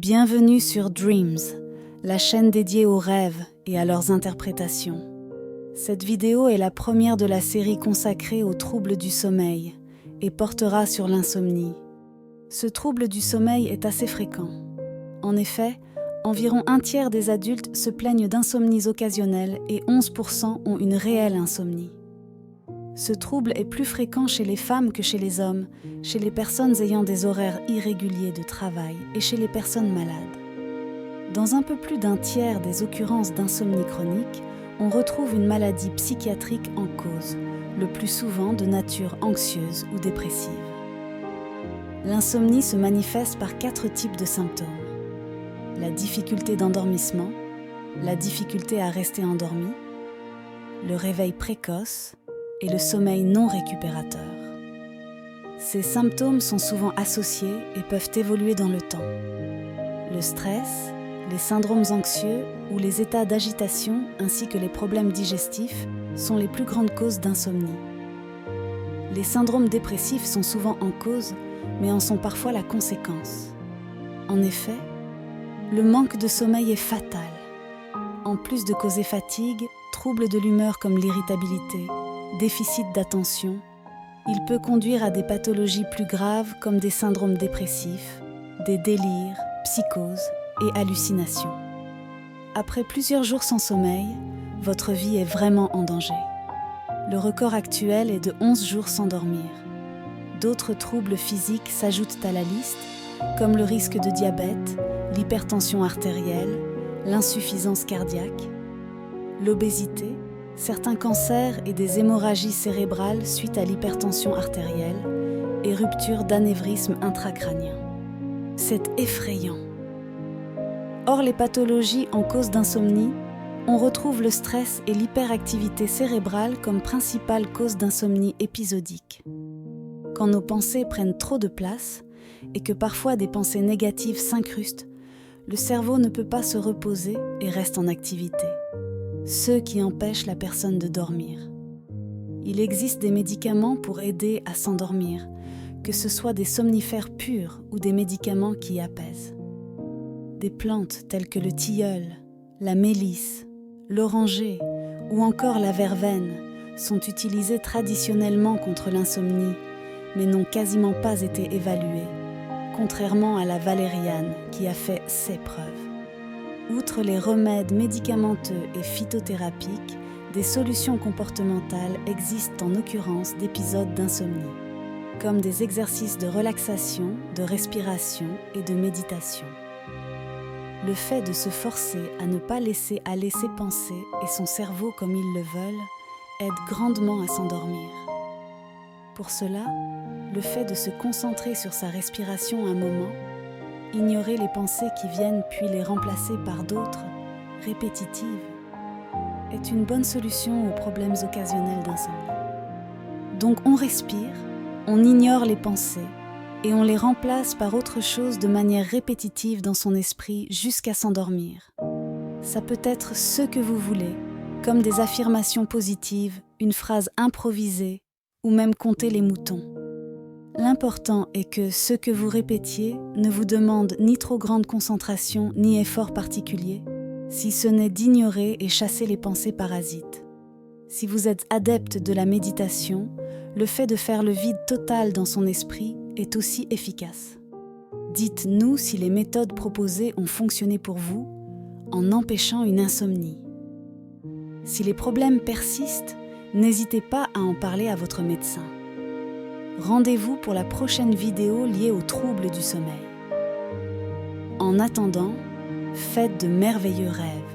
Bienvenue sur Dreams, la chaîne dédiée aux rêves et à leurs interprétations. Cette vidéo est la première de la série consacrée aux troubles du sommeil et portera sur l'insomnie. Ce trouble du sommeil est assez fréquent. En effet, environ un tiers des adultes se plaignent d'insomnies occasionnelles et 11% ont une réelle insomnie. Ce trouble est plus fréquent chez les femmes que chez les hommes, chez les personnes ayant des horaires irréguliers de travail et chez les personnes malades. Dans un peu plus d'un tiers des occurrences d'insomnie chronique, on retrouve une maladie psychiatrique en cause, le plus souvent de nature anxieuse ou dépressive. L'insomnie se manifeste par 4 types de symptômes. La difficulté d'endormissement, la difficulté à rester endormi, le réveil précoce et le sommeil non récupérateur. Ces symptômes sont souvent associés et peuvent évoluer dans le temps. Le stress, les syndromes anxieux ou les états d'agitation ainsi que les problèmes digestifs sont les plus grandes causes d'insomnie. Les syndromes dépressifs sont souvent en cause, mais en sont parfois la conséquence. En effet, le manque de sommeil est fatal. En plus de causer fatigue, troubles de l'humeur comme l'irritabilité, déficit d'attention, il peut conduire à des pathologies plus graves comme des syndromes dépressifs, des délires, psychoses et hallucinations. Après plusieurs jours sans sommeil, votre vie est vraiment en danger. Le record actuel est de 11 jours sans dormir. D'autres troubles physiques s'ajoutent à la liste, comme le risque de diabète, l'hypertension artérielle, l'insuffisance cardiaque, l'obésité, certains cancers et des hémorragies cérébrales suite à l'hypertension artérielle et rupture d'anévrisme intracrânien. C'est effrayant. Hors les pathologies en cause d'insomnie, on retrouve le stress et l'hyperactivité cérébrale comme principale cause d'insomnie épisodique. Quand nos pensées prennent trop de place et que parfois des pensées négatives s'incrustent, le cerveau ne peut pas se reposer et reste en activité. Ceux qui empêchent la personne de dormir. Il existe des médicaments pour aider à s'endormir, que ce soit des somnifères purs ou des médicaments qui apaisent. Des plantes telles que le tilleul, la mélisse, l'oranger ou encore la verveine sont utilisées traditionnellement contre l'insomnie, mais n'ont quasiment pas été évaluées, contrairement à la valériane qui a fait ses preuves. Outre les remèdes médicamenteux et phytothérapiques, des solutions comportementales existent en occurrence d'épisodes d'insomnie, comme des exercices de relaxation, de respiration et de méditation. Le fait de se forcer à ne pas laisser aller ses pensées et son cerveau comme ils le veulent aide grandement à s'endormir. Pour cela, le fait de se concentrer sur sa respiration un moment, ignorer les pensées qui viennent puis les remplacer par d'autres, répétitives, est une bonne solution aux problèmes occasionnels d'insomnie. Donc on respire, on ignore les pensées et on les remplace par autre chose de manière répétitive dans son esprit jusqu'à s'endormir. Ça peut être ce que vous voulez, comme des affirmations positives, une phrase improvisée ou même compter les moutons. L'important est que ce que vous répétiez ne vous demande ni trop grande concentration ni effort particulier, si ce n'est d'ignorer et chasser les pensées parasites. Si vous êtes adepte de la méditation, le fait de faire le vide total dans son esprit est aussi efficace. Dites-nous si les méthodes proposées ont fonctionné pour vous en empêchant une insomnie. Si les problèmes persistent, n'hésitez pas à en parler à votre médecin. Rendez-vous pour la prochaine vidéo liée aux troubles du sommeil. En attendant, faites de merveilleux rêves.